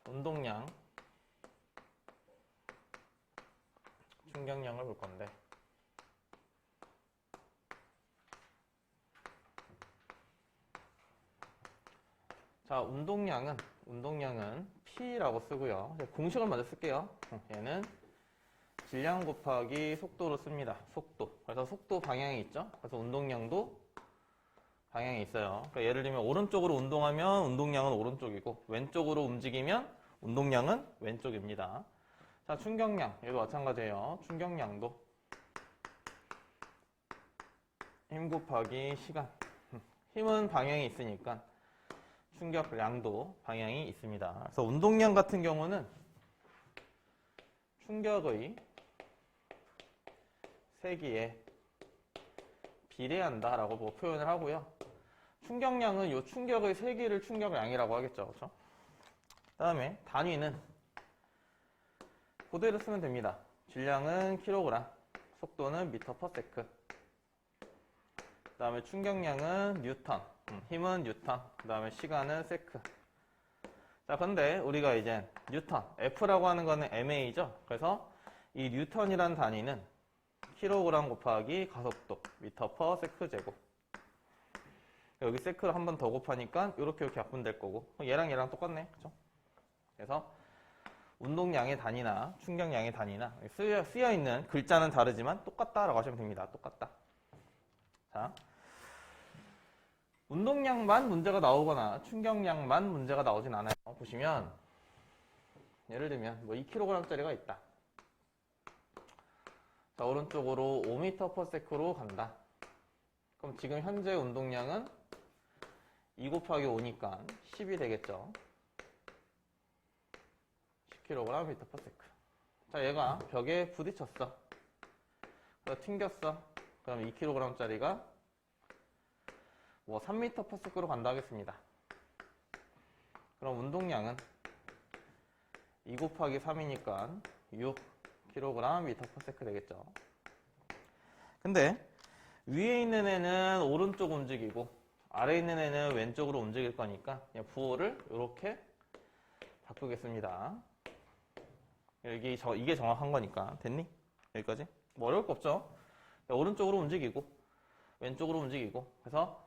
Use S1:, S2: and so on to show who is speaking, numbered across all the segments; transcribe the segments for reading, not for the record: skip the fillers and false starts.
S1: 운동량, 충격량을 볼 건데, 자, 운동량은 P라고 쓰고요. 공식을 먼저 쓸게요. 얘는 질량 곱하기 속도로 씁니다. 속도. 그래서 속도 방향이 있죠. 그래서 운동량도 방향이 있어요. 그러니까 예를 들면 오른쪽으로 운동하면 운동량은 오른쪽이고 왼쪽으로 움직이면 운동량은 왼쪽입니다. 자, 충격량. 얘도 마찬가지예요. 충격량도 힘 곱하기 시간. 힘은 방향이 있으니까 충격량도 방향이 있습니다. 그래서 운동량 같은 경우는 충격의 세기에 비례한다 라고 표현을 하고요. 충격량은 이 충격의 세기를 충격량이라고 하겠죠. 그렇죠? 그 다음에 단위는 그대로 쓰면 됩니다. 질량은 킬로그램, 속도는 미터 퍼 세크. 그 다음에 충격량은 뉴턴, 힘은 뉴턴, 그 다음에 시간은 세크. 자, 근데 우리가 이제 뉴턴, F라고 하는 거는 MA죠. 그래서 이 뉴턴이란 단위는 킬로그램 곱하기 가속도, 미터 퍼 세크 제곱. 여기 세크를 한 번 더 곱하니까 이렇게 약분될 거고, 얘랑 똑같네. 그죠? 그래서 운동량의 단위나 충격량의 단위나 쓰여 있는 글자는 다르지만 똑같다라고 하시면 됩니다. 똑같다. 자, 운동량만 문제가 나오거나 충격량만 문제가 나오진 않아요. 보시면 예를 들면 뭐 2kg짜리가 있다. 자, 오른쪽으로 5m/s로 간다. 그럼 지금 현재 운동량은 2 곱하기 5니까 10이 되겠죠. 10kg/m/s. 자, 얘가 벽에 부딪혔어. 그래서 튕겼어. 그럼 2kg짜리가 뭐 3m/s로 간다 하겠습니다. 그럼 운동량은 2 곱하기 3이니까 6kg/m/s 되겠죠. 근데 위에 있는 애는 오른쪽 움직이고 아래에 있는 애는 왼쪽으로 움직일 거니까 그냥 부호를 이렇게 바꾸겠습니다. 이게 정확한 거니까. 됐니? 여기까지? 뭐 어려울 거 없죠? 오른쪽으로 움직이고 왼쪽으로 움직이고. 그래서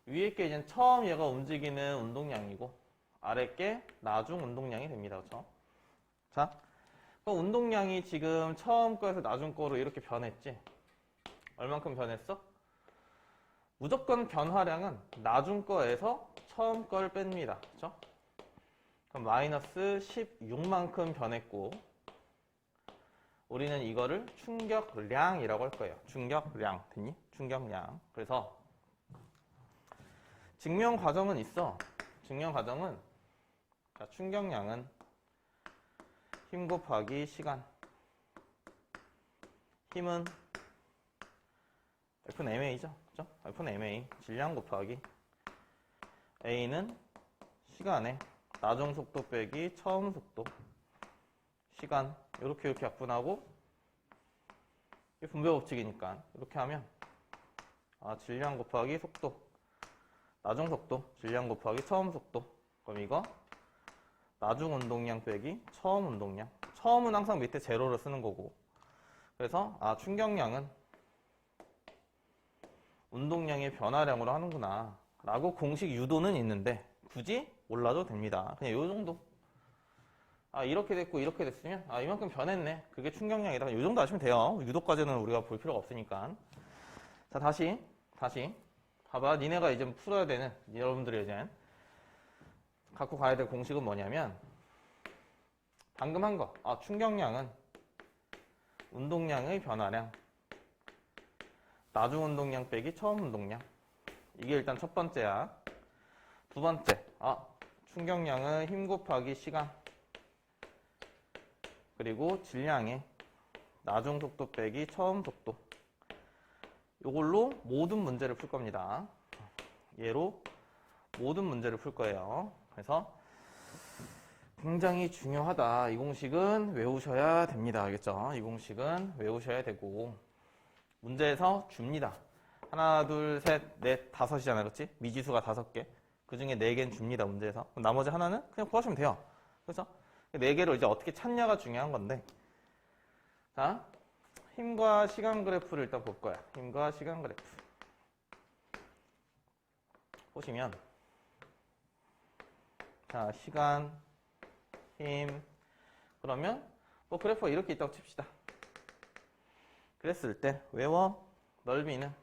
S1: 위에 게 이제 처음 얘가 움직이는 운동량이고 아래 게 나중 운동량이 됩니다. 그렇죠? 자, 그럼 운동량이 지금 처음 거에서 나중 거로 이렇게 변했지? 얼만큼 변했어? 무조건 변화량은 나중 거에서 처음 걸 뺍니다. 그렇죠? 그럼 마이너스 16만큼 변했고 우리는 이거를 충격량이라고 할 거예요. 충격량. 됐니? 충격량. 그래서 증명 과정은 있어. 증명 과정은 자, 충격량은 힘 곱하기 시간. 힘은 F는 MA죠. 그죠? F는 MA. 질량 곱하기 A는 시간에 나중 속도 빼기 처음 속도. 시간. 이렇게 약분하고 이게 분배 법칙이니까 이렇게 하면 질량 곱하기 속도. 나중 속도. 질량 곱하기 처음 속도. 그럼 이거 나중 운동량 빼기 처음 운동량. 처음은 항상 밑에 제로를 쓰는 거고. 그래서 충격량은 운동량의 변화량으로 하는구나 라고 공식 유도는 있는데 굳이 몰라도 됩니다. 그냥 요 정도. 이렇게 됐고 이렇게 됐으면 이만큼 변했네. 그게 충격량이다. 요 정도 아시면 돼요. 유도까지는 우리가 볼 필요가 없으니까. 자, 다시 봐봐. 니네가 이제 풀어야 되는 여러분들이 이제 갖고 가야 될 공식은 뭐냐면 방금 한 거. 충격량은 운동량의 변화량 나중 운동량 빼기 처음 운동량. 이게 일단 첫 번째야. 두 번째, 충격량은 힘 곱하기 시간. 그리고 질량의 나중 속도 빼기 처음 속도. 이걸로 모든 문제를 풀 겁니다. 얘로 모든 문제를 풀 거예요. 그래서 굉장히 중요하다. 이 공식은 외우셔야 됩니다. 알겠죠? 이 공식은 외우셔야 되고 문제에서 줍니다. 하나, 둘, 셋, 넷, 다섯이잖아요. 그렇지? 미지수가 5개. 그 중에 4개는 줍니다, 문제에서. 그럼 나머지 하나는 그냥 구하시면 돼요. 그래서 4개를 이제 어떻게 찾냐가 중요한 건데. 자, 힘과 시간 그래프를 일단 볼 거야. 힘과 시간 그래프. 보시면, 자, 시간, 힘. 그러면, 뭐 그래프가 이렇게 있다고 칩시다. 그랬을 때, 외워. 넓이는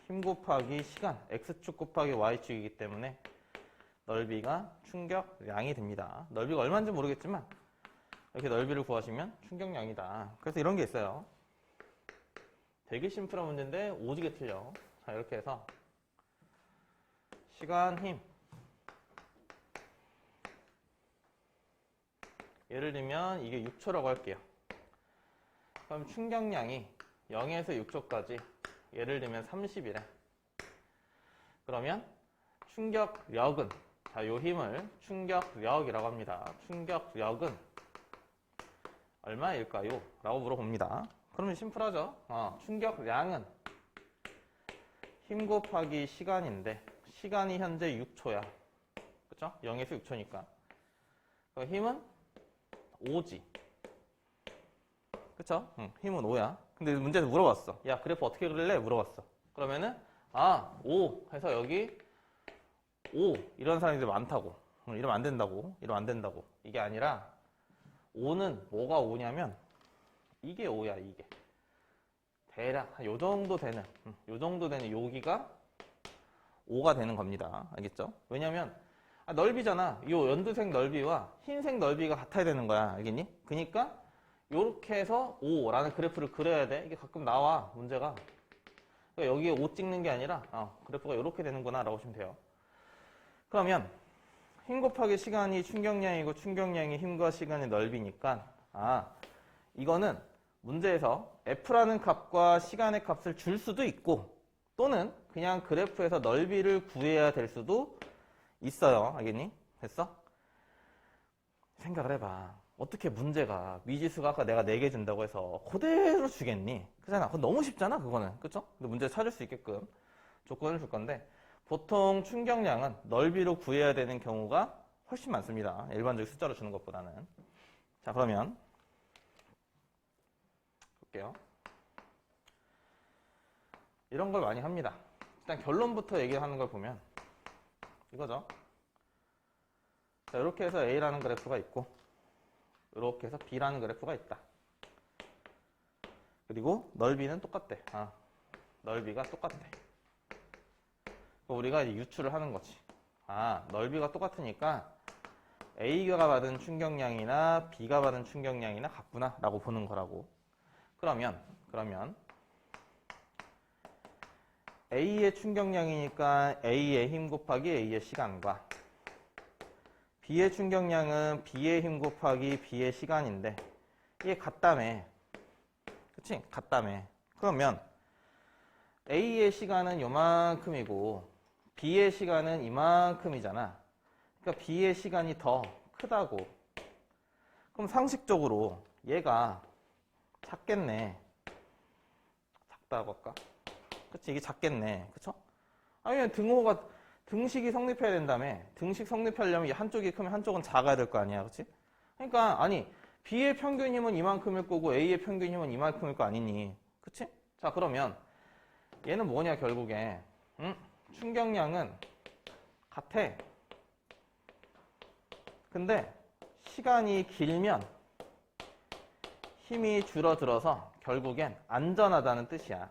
S1: 힘 곱하기 시간, x축 곱하기 y축이기 때문에 넓이가 충격량이 됩니다. 넓이가 얼마인지 모르겠지만 이렇게 넓이를 구하시면 충격량이다. 그래서 이런 게 있어요. 되게 심플한 문제인데 오지게 틀려. 자, 이렇게 해서 시간, 힘. 예를 들면 이게 6초라고 할게요. 그럼 충격량이 0에서 6초까지 예를 들면 30이래. 그러면 충격력은, 자, 요 힘을 충격력이라고 합니다. 충격력은 얼마일까요? 라고 물어봅니다. 그러면 심플하죠? 충격량은 힘 곱하기 시간인데 시간이 현재 6초야. 그쵸? 0에서 6초니까. 힘은 5지. 그쵸? 힘은 5야. 근데 문제에서 물어봤어. 야, 그래프 어떻게 그릴래? 물어봤어. 그러면은 5 해서 여기 5 이런 사람들이 많다고. 이러면 안 된다고. 이러면 안 된다고. 이게 아니라 5는 뭐가 5냐면 이게 5야, 이게. 대략 요 정도 되는 여기가 5가 되는 겁니다. 알겠죠? 왜냐면 넓이잖아. 이 연두색 넓이와 흰색 넓이가 같아야 되는 거야. 알겠니? 그러니까 요렇게 해서 5라는 그래프를 그려야 돼. 이게 가끔 나와, 문제가. 그러니까 여기에 5 찍는 게 아니라 그래프가 이렇게 되는구나 라고 보시면 돼요. 그러면 힘 곱하기 시간이 충격량이고 충격량이 힘과 시간의 넓이니까 이거는 문제에서 F라는 값과 시간의 값을 줄 수도 있고 또는 그냥 그래프에서 넓이를 구해야 될 수도 있어요. 알겠니? 됐어? 생각을 해봐. 어떻게 문제가 미지수가 아까 내가 4개 준다고 해서 그대로 주겠니? 그잖아. 그건 너무 쉽잖아, 그거는. 그쵸? 근데 문제 찾을 수 있게끔 조건을 줄 건데 보통 충격량은 넓이로 구해야 되는 경우가 훨씬 많습니다. 일반적인 숫자로 주는 것보다는. 자, 그러면 볼게요. 이런 걸 많이 합니다. 일단 결론부터 얘기하는 걸 보면 이거죠. 자, 이렇게 해서 A라는 그래프가 있고 이렇게 해서 B라는 그래프가 있다. 그리고 넓이는 똑같대. 넓이가 똑같대. 우리가 이제 유추를 하는 거지. 넓이가 똑같으니까 A가 받은 충격량이나 B가 받은 충격량이나 같구나 라고 보는 거라고. 그러면 A의 충격량이니까 A의 힘 곱하기 A의 시간과 B의 충격량은 B의 힘 곱하기 B의 시간인데 이게 같다며. 그치? 같다며. 그러면 A의 시간은 요만큼이고 B의 시간은 이만큼이잖아. 그러니까 B의 시간이 더 크다고. 그럼 상식적으로 얘가 작겠네. 작다고 할까? 그치? 이게 작겠네. 그쵸? 아니면 등식이 성립해야 된다며. 등식 성립하려면 한쪽이 크면 한쪽은 작아야 될 거 아니야. 그치? 그러니까, B의 평균 힘은 이만큼일 거고 A의 평균 힘은 이만큼일 거 아니니. 그치? 자, 그러면 얘는 뭐냐, 결국에. 충격량은 같아. 근데 시간이 길면 힘이 줄어들어서 결국엔 안전하다는 뜻이야.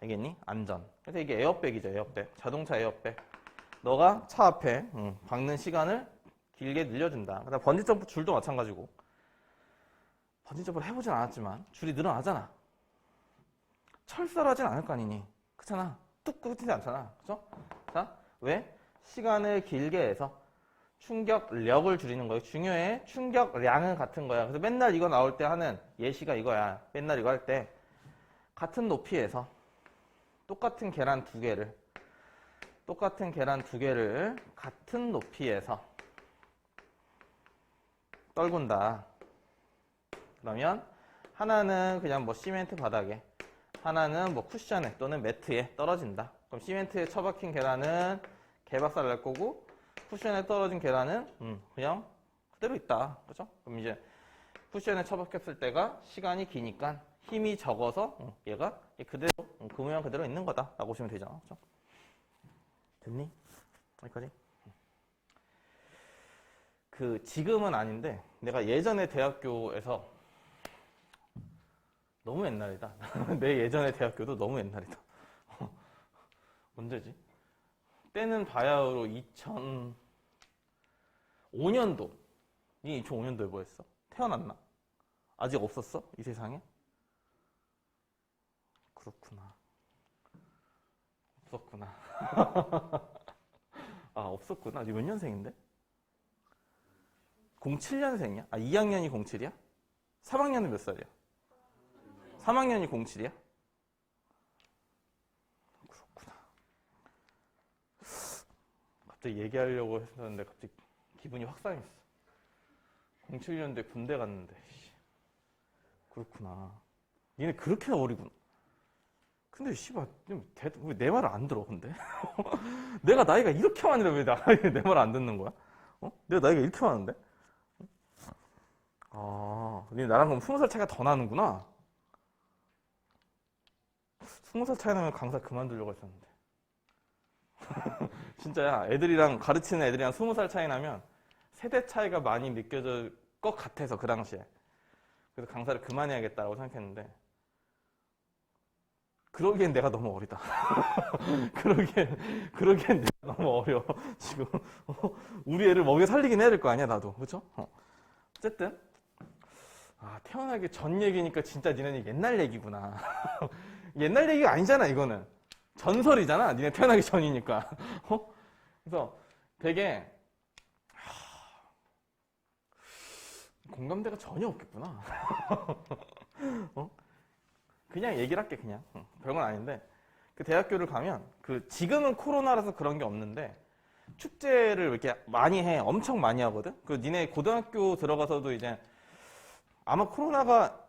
S1: 알겠니? 안전. 그래서 이게 에어백이죠, 에어백. 자동차 에어백. 너가 차 앞에 박는 시간을 길게 늘려준다. 그다음 번지점프 줄도 마찬가지고. 번지점프를 해보진 않았지만 줄이 늘어나잖아. 철사하진 않을 거 아니니. 그렇잖아. 뚝 끊이지 않잖아. 그죠? 자, 왜? 시간을 길게 해서 충격력을 줄이는 거예요. 중요해. 충격량은 같은 거야. 그래서 맨날 이거 나올 때 하는 예시가 이거야. 맨날 이거 할 때 같은 높이에서 똑같은 계란 두 개를 같은 높이에서 떨군다. 그러면 하나는 그냥 뭐 시멘트 바닥에, 하나는 뭐 쿠션에 또는 매트에 떨어진다. 그럼 시멘트에 처박힌 계란은 개박살 날 거고 쿠션에 떨어진 계란은 그냥 그대로 있다. 그죠? 그럼 이제 쿠션에 처박혔을 때가 시간이 기니까 힘이 적어서 얘가 그대로 그 모양 그대로 있는 거다 라고 보시면 되잖아. 그죠? 됐니? 여기까지? 그 지금은 아닌데 내가 예전에 대학교에서 너무 옛날이다. 내 예전에 대학교도 너무 옛날이다. 언제지? 때는 바야흐로 2005년도. 니 2005년도에 뭐 했어? 태어났나? 아직 없었어? 이 세상에? 그렇구나. 없었구나. 아, 없었구나. 니 몇 년생인데? 07년생이야? 아, 2학년이 07이야? 3학년은 몇 살이야? 3학년이 07이야? 그렇구나. 갑자기 얘기하려고 했었는데 갑자기 기분이 확 상했어. 07년도에 군대 갔는데. 그렇구나. 니네 그렇게 어리구나. 근데 씨발 왜 내 말을 안 들어 근데? 내가 나이가 이렇게 많은데 왜 내 말 안 듣는 거야? 내가 나이가 이렇게 많은데? 아, 니 나랑 그럼 20살 차이가 더 나는구나. 20살 차이 나면 강사 그만두려고 했었는데. 진짜야. 애들이랑 가르치는 애들이랑 20살 차이 나면 세대 차이가 많이 느껴질 것 같아서 그 당시에. 그래서 강사를 그만해야겠다고 생각했는데 그러기엔 내가 너무 어리다. 그러기엔 내가 너무 어려. 지금 우리 애를 먹여 살리긴 해야 될 거 아니야 나도. 그렇죠? 어쨌든 태어나기 전 얘기니까 진짜 니네는 옛날 얘기구나. 옛날 얘기가 아니잖아 이거는. 전설이잖아. 니네 태어나기 전이니까. 그래서 되게 공감대가 전혀 없겠구나. 그냥 얘기를 할게 그냥. 별건 아닌데 그 대학교를 가면 지금은 코로나라서 그런 게 없는데 축제를 이렇게 많이 해. 엄청 많이 하거든. 니네 고등학교 들어가서도 이제 아마 코로나가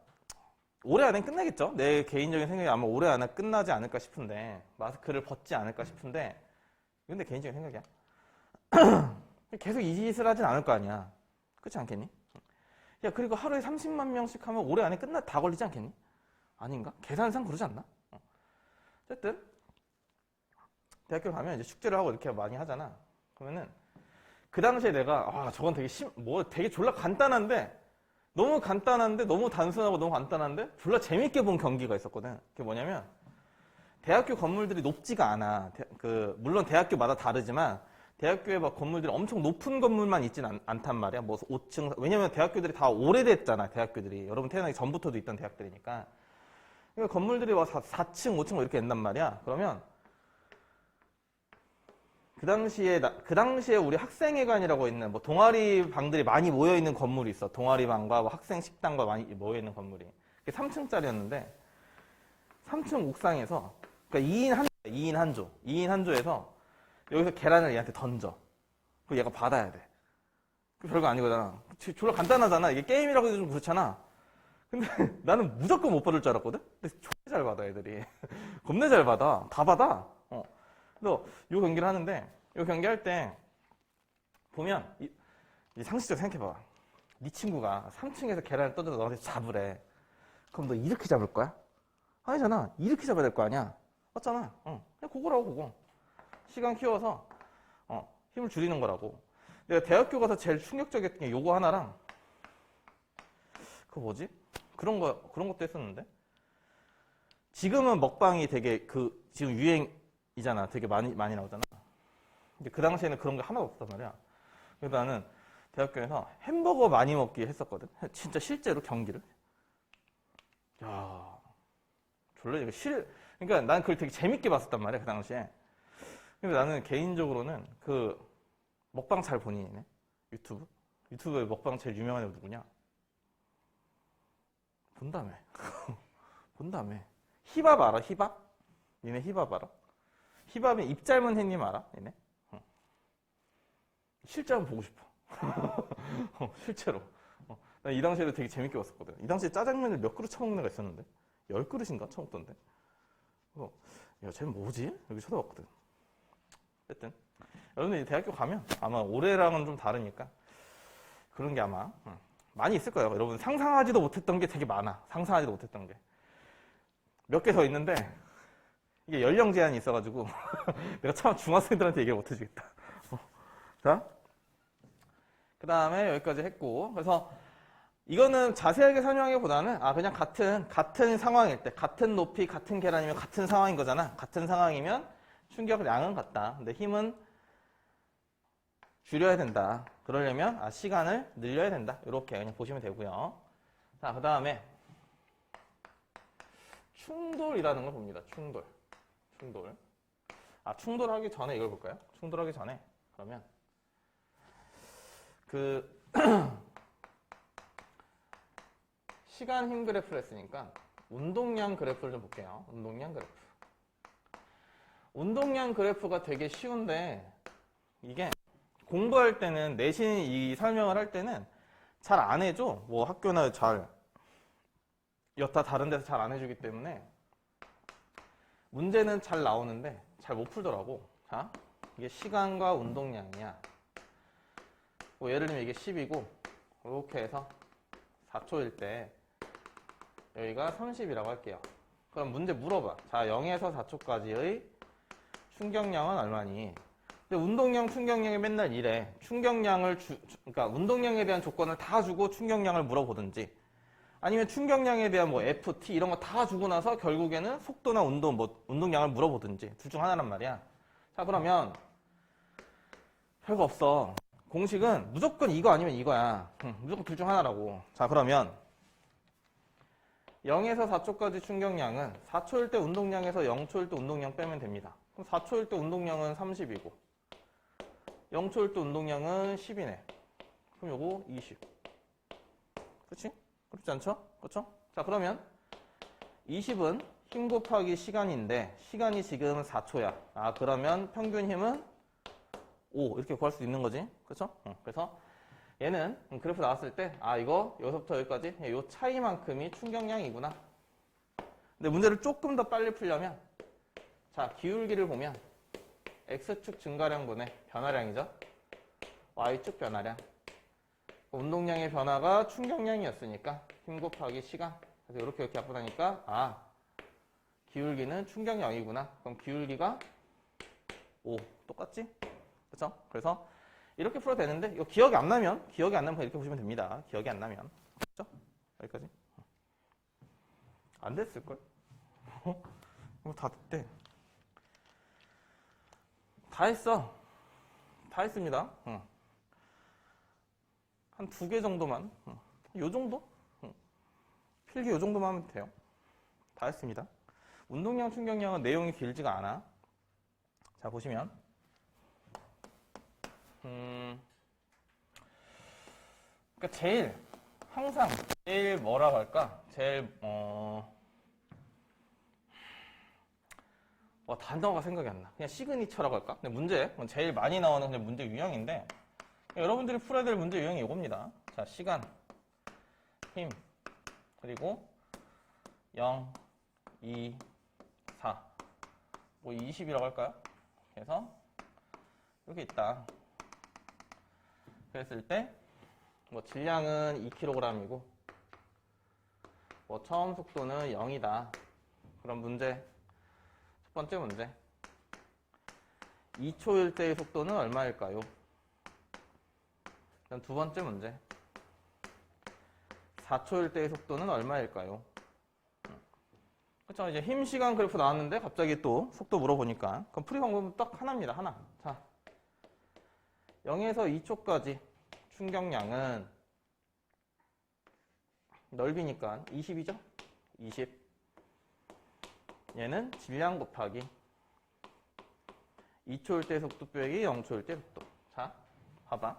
S1: 올해 안에 끝나겠죠? 내 개인적인 생각이 아마 올해 안에 끝나지 않을까 싶은데 마스크를 벗지 않을까 싶은데 근데 개인적인 생각이야. 계속 이 짓을 하진 않을 거 아니야. 그렇지 않겠니? 야 그리고 하루에 30만 명씩 하면 올해 안에 다 걸리지 않겠니? 아닌가? 계산상 그러지 않나? 어쨌든 대학교 가면 이제 축제를 하고 이렇게 많이 하잖아. 그러면은 그 당시에 내가 저건 되게 졸라 간단한데 너무 간단한데 너무 단순하고 너무 간단한데 졸라 재밌게 본 경기가 있었거든. 그게 뭐냐면 대학교 건물들이 높지가 않아. 물론 대학교마다 다르지만 대학교에 막 건물들이 엄청 높은 건물만 있진 않단 말이야. 뭐 5층 왜냐면 대학교들이 다 오래됐잖아. 대학교들이 여러분 태어나기 전부터도 있던 대학들이니까. 그러니까 건물들이 막 4층, 5층 이렇게 있단 말이야. 그러면 그 당시에 우리 학생회관이라고 있는 뭐 동아리 방들이 많이 모여 있는 건물이 있어. 동아리 방과 뭐 학생 식당과 많이 모여 있는 건물이. 그게 3층짜리였는데 3층 옥상에서 그러니까 2인 한 조에서 여기서 계란을 얘한테 던져. 그리고 얘가 받아야 돼. 별거 아니거든. 졸라 간단하잖아. 이게 게임이라고 해도 좀 그렇잖아. 근데 나는 무조건 못 받을 줄 알았거든? 근데 존나 잘 받아, 애들이. 겁나 잘 받아. 다 받아. 그래서 요 경기를 하는데, 요 경기할 때, 보면, 이 상식적으로 생각해봐. 네 친구가 3층에서 계란을 던져서 너한테 잡으래. 그럼 너 이렇게 잡을 거야? 아니잖아. 이렇게 잡아야 될 거 아니야? 맞잖아. 그냥 그거라고, 그거. 시간 키워서, 힘을 줄이는 거라고. 내가 대학교 가서 제일 충격적이었던 게 요거 하나랑, 그거 뭐지? 그런 것도 했었는데. 지금은 먹방이 되게 지금 유행이잖아. 되게 많이 나오잖아. 근데 그 당시에는 그런 게 하나도 없단 말이야. 그래서 나는 대학교에서 햄버거 많이 먹기 했었거든. 진짜 실제로 경기를. 야, 졸라 이거 그러니까 난 그걸 되게 재밌게 봤었단 말이야. 그 당시에. 근데 나는 개인적으로는 먹방 잘 보니, 얘네? 유튜브에 먹방 제일 유명한 애가 누구냐? 본다며. 본다며. 히밥 알아? 히밥? 얘네 히밥 알아? 히밥이 입 짧은 햇님 알아? 얘네? 실제 한번 보고 싶어. 실제로. 나 이 당시에도 되게 재밌게 봤었거든. 이 당시에 짜장면을 몇 그릇 처먹는 애가 있었는데 10그릇인가 처먹던데. 야, 쟤는 뭐지? 여기 쳐다봤거든. 어쨌든 여러분들 대학교 가면 아마 올해랑은 좀 다르니까 그런 게 아마 많이 있을 거예요. 여러분 상상하지도 못했던 게 되게 많아. 상상하지도 못했던 게 몇 개 더 있는데 이게 연령 제한이 있어가지고 내가 참 중학생들한테 얘기를 못 해주겠다. 자, 그 다음에 여기까지 했고, 그래서 이거는 자세하게 설명하기보다는 그냥 같은 상황일 때, 같은 높이, 같은 계란이면 같은 상황인 거잖아. 같은 상황이면 충격량은 같다. 근데 힘은 줄여야 된다. 그러려면 시간을 늘려야 된다. 이렇게 그냥 보시면 되고요. 자, 그 다음에 충돌이라는 걸 봅니다. 충돌. 충돌하기 전에 이걸 볼까요? 충돌하기 전에 그러면 시간 힘 그래프를 했으니까 운동량 그래프를 좀 볼게요. 운동량 그래프가 되게 쉬운데 이게 공부할 때는 내신 이 설명을 할 때는 잘 안 해줘. 뭐 학교나 여타 다른 데서 잘 안 해주기 때문에 문제는 잘 나오는데 잘 못 풀더라고. 자, 이게 시간과 운동량이야. 뭐 예를 들면 이게 10이고 이렇게 해서 4초일 때 여기가 30이라고 할게요. 그럼 문제 물어봐. 자, 0에서 4초까지의 충격량은 얼마니? 근데 운동량, 충격량이 맨날 이래. 충격량을 그러니까 운동량에 대한 조건을 다 주고 충격량을 물어보든지, 아니면 충격량에 대한 뭐 FT 이런 거 다 주고 나서 결국에는 속도나 운동량을 물어보든지 둘 중 하나란 말이야. 자, 그러면 별거 없어. 공식은 무조건 이거 아니면 이거야. 무조건 둘 중 하나라고. 자, 그러면 0에서 4초까지 충격량은 4초일 때 운동량에서 0초일 때 운동량 빼면 됩니다. 그럼 4초일 때 운동량은 30이고 0초일 때 운동량은 10이네. 그럼 요거 20. 그렇지? 그렇지 않죠? 그렇죠? 자, 그러면 20은 힘 곱하기 시간인데 시간이 지금 4초야. 그러면 평균 힘은 5 이렇게 구할 수 있는 거지. 그렇죠? 그래서 얘는 그래프 나왔을 때 이거 여기서부터 여기까지 이 차이만큼이 충격량이구나. 근데 문제를 조금 더 빨리 풀려면 자, 기울기를 보면 X축 증가량분의 변화량이죠. Y축 변화량. 운동량의 변화가 충격량이었으니까 힘 곱하기 시간. 그래서 이렇게 약분하니까 기울기는 충격량이구나. 그럼 기울기가 5. 똑같지? 그렇죠? 그래서 이렇게 풀어도 되는데 이거 기억이 안 나면 그냥 이렇게 보시면 됩니다. 기억이 안 나면. 그렇죠? 여기까지. 안 됐을걸? 다 됐대. 다 했어. 다 했습니다. 한 2개 정도만. 요 정도? 필기 요 정도만 하면 돼요. 다 했습니다. 운동량, 충격량은 내용이 길지가 않아. 자, 보시면 그러니까 항상 제일 뭐라고 할까? 제일 단어가 생각이 안 나. 그냥 시그니처라고 할까? 근데 문제, 제일 많이 나오는 그냥 문제 유형인데 여러분들이 풀어야 될 문제 유형이 이겁니다. 자, 시간, 힘, 그리고 0, 2, 4, 뭐 20이라고 할까요? 그래서 이렇게 있다. 그랬을 때 뭐 질량은 2kg이고 뭐 처음 속도는 0이다. 그럼 문제, 첫 번째 문제, 2초일 때의 속도는 얼마일까요? 그럼 두 번째 문제, 4초일 때의 속도는 얼마일까요? 그렇죠. 이제 힘, 시간 그래프 나왔는데 갑자기 또 속도 물어보니까 그럼 풀이 방법은 딱 하나입니다. 하나. 자, 0에서 2초까지 충격량은 넓이니까 20이죠? 20. 얘는 질량 곱하기 2초일 때 속도 빼기 0초일 때 속도. 자, 봐봐.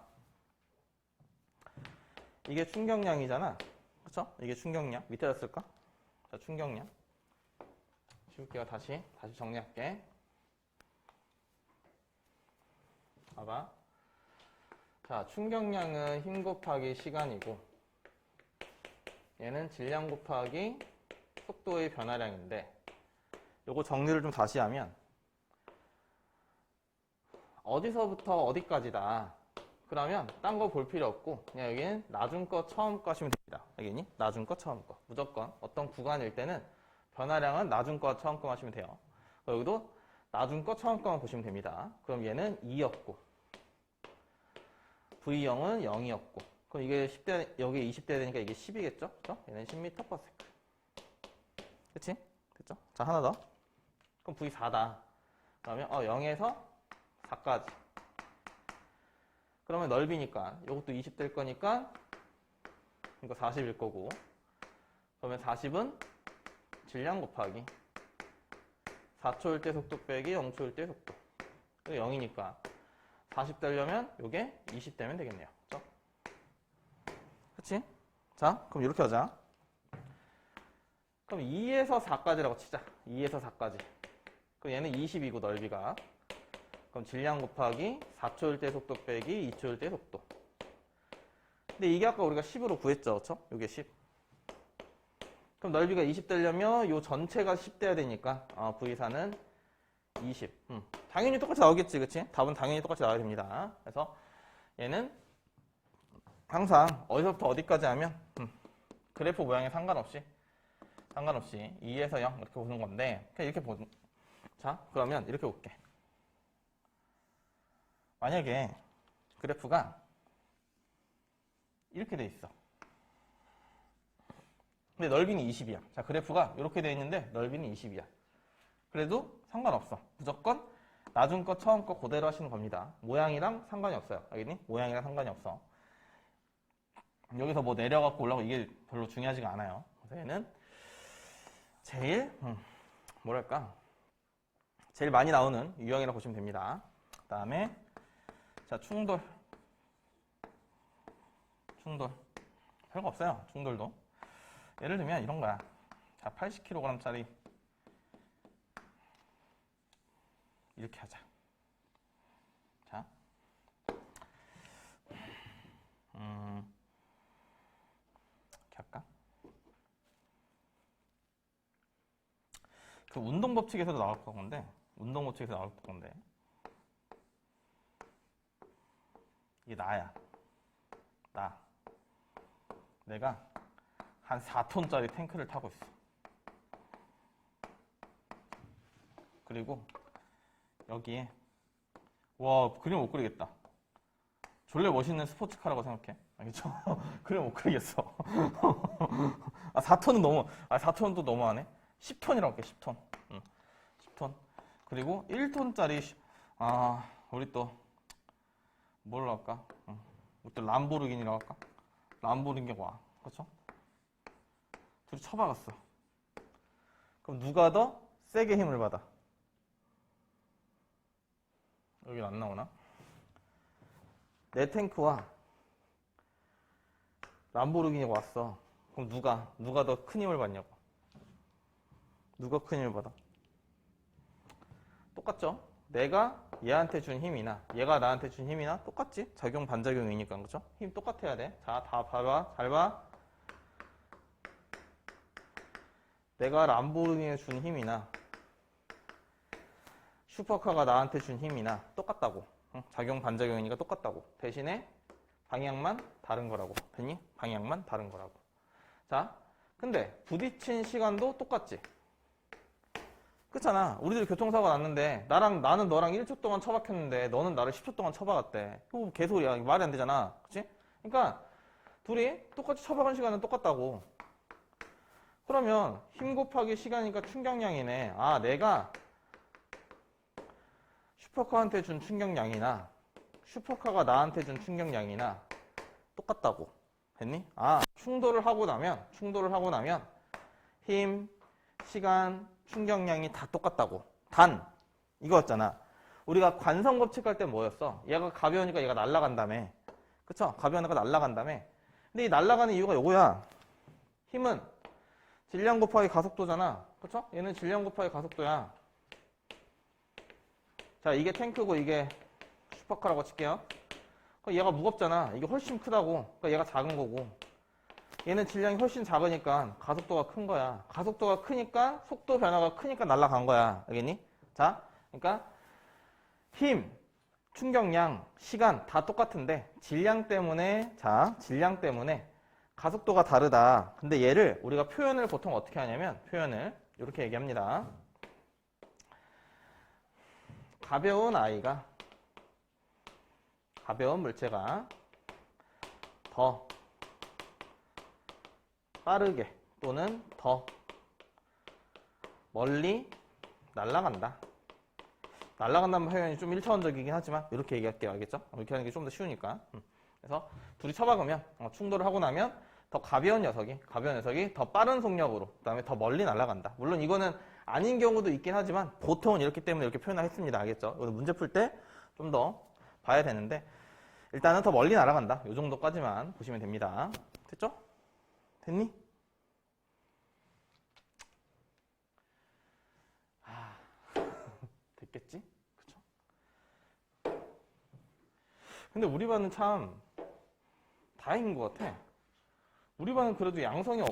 S1: 이게 충격량이잖아. 그쵸? 이게 충격량. 밑에다 쓸까? 자, 충격량. 지울게요. 다시 정리할게. 봐봐. 자, 충격량은 힘 곱하기 시간이고 얘는 질량 곱하기 속도의 변화량인데 요거 정리를 좀 다시 하면 어디서부터 어디까지다. 그러면 딴 거 볼 필요 없고 그냥 여기는 나중 거 처음 거 하시면 됩니다. 여기니 나중 거 처음 거. 무조건 어떤 구간일 때는 변화량은 나중 거 처음 거 하시면 돼요. 여기도 나중 거 처음 거만 보시면 됩니다. 그럼 얘는 2였고 V0은 0이었고 그럼 이게 10대 여기 20대 되니까 이게 10이겠죠? 그렇죠? 얘는 10m/s. 그치? 됐죠? 자, 하나 더. 그럼 V4다. 그러면 0에서 4까지. 그러면 넓이니까 이것도 20 될 거니까 이거 40일 거고 그러면 40은 질량 곱하기 4초일 때 속도 빼기 0초일 때 속도. 이거 0이니까 40 되려면 이게 20 되면 되겠네요. 그렇죠? 그치? 자, 그럼 이렇게 하자. 그럼 2에서 4까지라고 치자. 2에서 4까지. 그럼 얘는 20이고 넓이가. 그럼 질량 곱하기 4초일 때 속도 빼기 2초일 때 속도. 근데 이게 아까 우리가 10으로 구했죠. 그렇죠? 이게 10. 그럼 넓이가 20 되려면 요 전체가 10 돼야 되니까 V4는 20. 당연히 똑같이 나오겠지. 그치? 답은 당연히 똑같이 나와야 됩니다. 그래서 얘는 항상 어디서부터 어디까지 하면 그래프 모양에 상관없이 2에서 0 이렇게 보는 건데 그냥 이렇게 보는. 자, 그러면 이렇게 볼게. 만약에 그래프가 이렇게 돼 있어. 근데 넓이는 20이야. 자, 그래프가 이렇게 돼 있는데 넓이는 20이야. 그래도 상관없어. 무조건 나중 거 처음 거 그대로 하시는 겁니다. 모양이랑 상관이 없어요. 알겠니? 모양이랑 상관이 없어. 여기서 뭐 내려갖고 올라가고 이게 별로 중요하지가 않아요. 그래서 얘는 제일 뭐랄까 제일 많이 나오는 유형이라고 보시면 됩니다. 그 다음에 자, 충돌 별거 없어요. 충돌도 예를 들면 이런 거야. 자, 80kg짜리 이렇게 하자. 자, 이렇게 할까? 그 운동 법칙에서도 나올 건데, 이게 나야. 내가 한 4톤짜리 탱크를 타고 있어. 그리고 여기에 와, 그림 못 그리겠다. 졸래 멋있는 스포츠카라고 생각해. 알겠죠? 그림 못 그리겠어. 4톤은 너무, 4톤도 너무하네. 10톤이라고 할게. 10톤. 10톤. 그리고 1톤짜리 우리 또 뭘로 할까? 또 람보르기니라고 할까? 람보르기니가 와. 그렇죠? 둘이 쳐박았어. 그럼 누가 더 세게 힘을 받아? 여긴 안 나오나? 내 탱크와 람보르기니가 왔어. 그럼 누가 더 큰 힘을 받냐고. 누가 큰 힘을 받아? 똑같죠? 내가 얘한테 준 힘이나 얘가 나한테 준 힘이나 똑같지? 작용 반작용이니까. 그렇죠? 힘 똑같아야 돼. 자, 다 봐봐. 잘 봐. 내가 람보르기니에 준 힘이나 슈퍼카가 나한테 준 힘이나 똑같다고. 작용 반작용이니까 똑같다고. 대신에 방향만 다른 거라고. 됐니? 방향만 다른 거라고. 자, 근데 부딪힌 시간도 똑같지? 그렇잖아. 우리들이 교통사고가 났는데 나는 너랑 1초 동안 처박혔는데 너는 나를 10초 동안 처박았대. 그거 개소리야. 말이 안 되잖아. 그치? 그러니까 둘이 똑같이 처박은 시간은 똑같다고. 그러면 힘 곱하기 시간이니까 충격량이네. 내가 슈퍼카한테 준 충격량이나 슈퍼카가 나한테 준 충격량이나 똑같다고. 됐니? 충돌을 하고 나면 힘, 시간, 충격량이 다 똑같다고. 단 이거였잖아. 우리가 관성 법칙할 때 뭐였어? 얘가 가벼우니까 얘가 날아간다며. 그쵸? 가벼우니까 날아간다며. 근데 이 날아가는 이유가 요거야. 힘은 질량 곱하기 가속도잖아. 그쵸? 얘는 질량 곱하기 가속도야. 자, 이게 탱크고 이게 슈퍼카라고 칠게요. 그럼 얘가 무겁잖아. 이게 훨씬 크다고. 그러니까 얘가 작은 거고. 얘는 질량이 훨씬 작으니까 가속도가 큰 거야. 가속도가 크니까 속도 변화가 크니까 날아간 거야. 알겠니? 자, 그러니까 힘, 충격량, 시간 다 똑같은데 질량 때문에 가속도가 다르다. 근데 얘를 우리가 표현을 보통 어떻게 하냐면 표현을 이렇게 얘기합니다. 가벼운 물체가 더 빠르게 또는 더 멀리 날아간다. 날아간다는 표현이 좀 1차원적이긴 하지만 이렇게 얘기할게요. 알겠죠? 이렇게 하는 게 좀 더 쉬우니까. 그래서 둘이 쳐박으면 충돌을 하고 나면 더 가벼운 녀석이 더 빠른 속력으로 그 다음에 더 멀리 날아간다. 물론 이거는 아닌 경우도 있긴 하지만 보통은 이렇기 때문에 이렇게 표현을 했습니다. 알겠죠? 이거는 문제 풀 때 좀 더 봐야 되는데 일단은 더 멀리 날아간다. 이 정도까지만 보시면 됩니다. 됐죠? 됐니? 됐겠지? 그쵸? 근데 우리 반은 참 다행인 것 같아. 우리 반은 그래도 양성이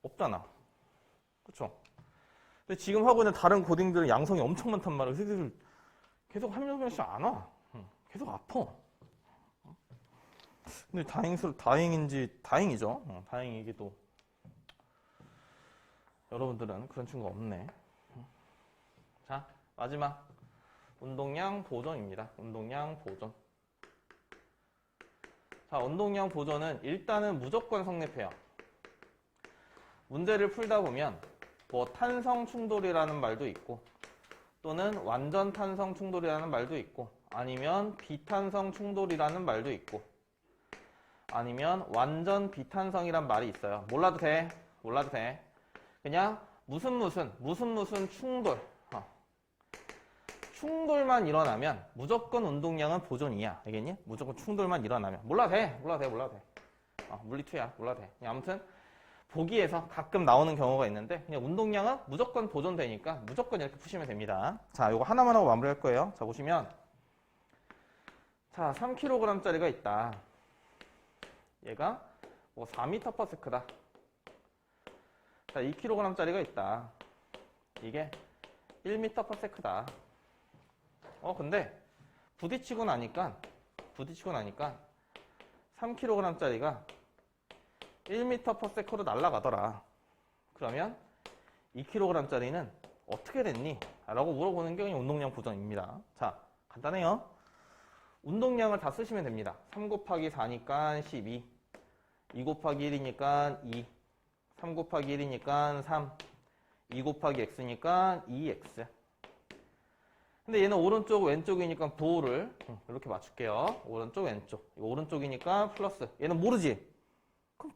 S1: 없잖아. 그쵸? 근데 지금 하고 있는 다른 고딩들은 양성이 엄청 많단 말이야. 그래서 계속 한 명씩 안 와. 계속 아파. 근데 다행이죠. 다행이기도. 여러분들은 그런 친구가 없네. 자, 마지막. 운동량 보존입니다. 운동량 보존. 자, 운동량 보존은 일단은 무조건 성립해요. 문제를 풀다 보면 뭐 탄성 충돌이라는 말도 있고 또는 완전 탄성 충돌이라는 말도 있고 아니면 비탄성 충돌이라는 말도 있고 아니면 완전 비탄성이란 말이 있어요. 몰라도 돼. 그냥 무슨 충돌. 충돌만 일어나면 무조건 운동량은 보존이야. 알겠니? 무조건 충돌만 일어나면. 몰라도 돼. 물리2야. 몰라도 돼. 아무튼 보기에서 가끔 나오는 경우가 있는데 그냥 운동량은 무조건 보존되니까 무조건 이렇게 푸시면 됩니다. 자, 요거 하나만 하고 마무리할 거예요. 자, 보시면 자, 3kg짜리가 있다. 얘가 뭐 4m/s다. 자, 2kg짜리가 있다. 이게 1m/s다. 근데 부딪히고 나니까 3kg짜리가 1m/s로 날아가더라. 그러면 2kg짜리는 어떻게 됐니? 라고 물어보는 게 그냥 운동량 보존입니다. 자, 간단해요. 운동량을 다 쓰시면 됩니다. 3 곱하기 4니까 12, 2 곱하기 1이니까 2, 3 곱하기 1이니까 3, 2 곱하기 x니까 2x. 근데 얘는 오른쪽 왼쪽이니까 부호를 이렇게 맞출게요. 오른쪽 왼쪽. 이거 오른쪽이니까 플러스. 얘는 모르지? 그럼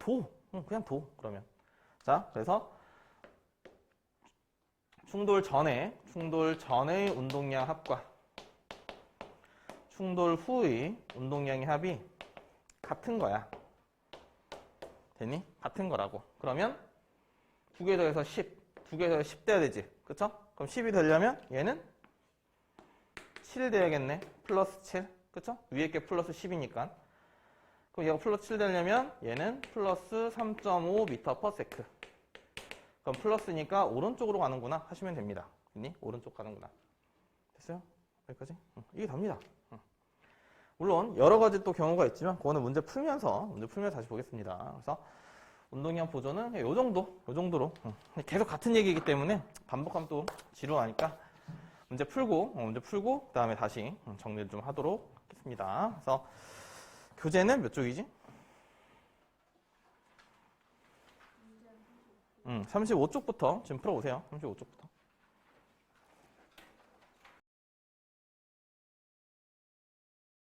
S1: 그냥 그러면. 자, 그래서 충돌 전의 운동량 합과 충돌 후의 운동량의 합이 같은 거야. 됐니? 같은 거라고. 그러면 2개 더해서 10 돼야 되지. 그쵸? 그럼 10이 되려면 얘는 7 돼야겠네. 플러스 7. 그쵸? 위에 게 플러스 10이니까. 그럼 얘가 플러스 7 되려면 얘는 플러스 3.5m/s. 그럼 플러스니까 오른쪽으로 가는구나 하시면 됩니다. 됐니? 오른쪽 가는구나. 됐어요? 여기까지? 이게 답니다. 물론 여러 가지 또 경우가 있지만 그거는 문제 풀면서 다시 보겠습니다. 그래서 운동량 보존은 요 정도로 계속 같은 얘기이기 때문에 반복하면 또 지루하니까 문제 풀고 그 다음에 다시 정리를 좀 하도록 하겠습니다. 그래서 교재는 몇 쪽이지? 35쪽부터 지금 풀어보세요. 35쪽부터.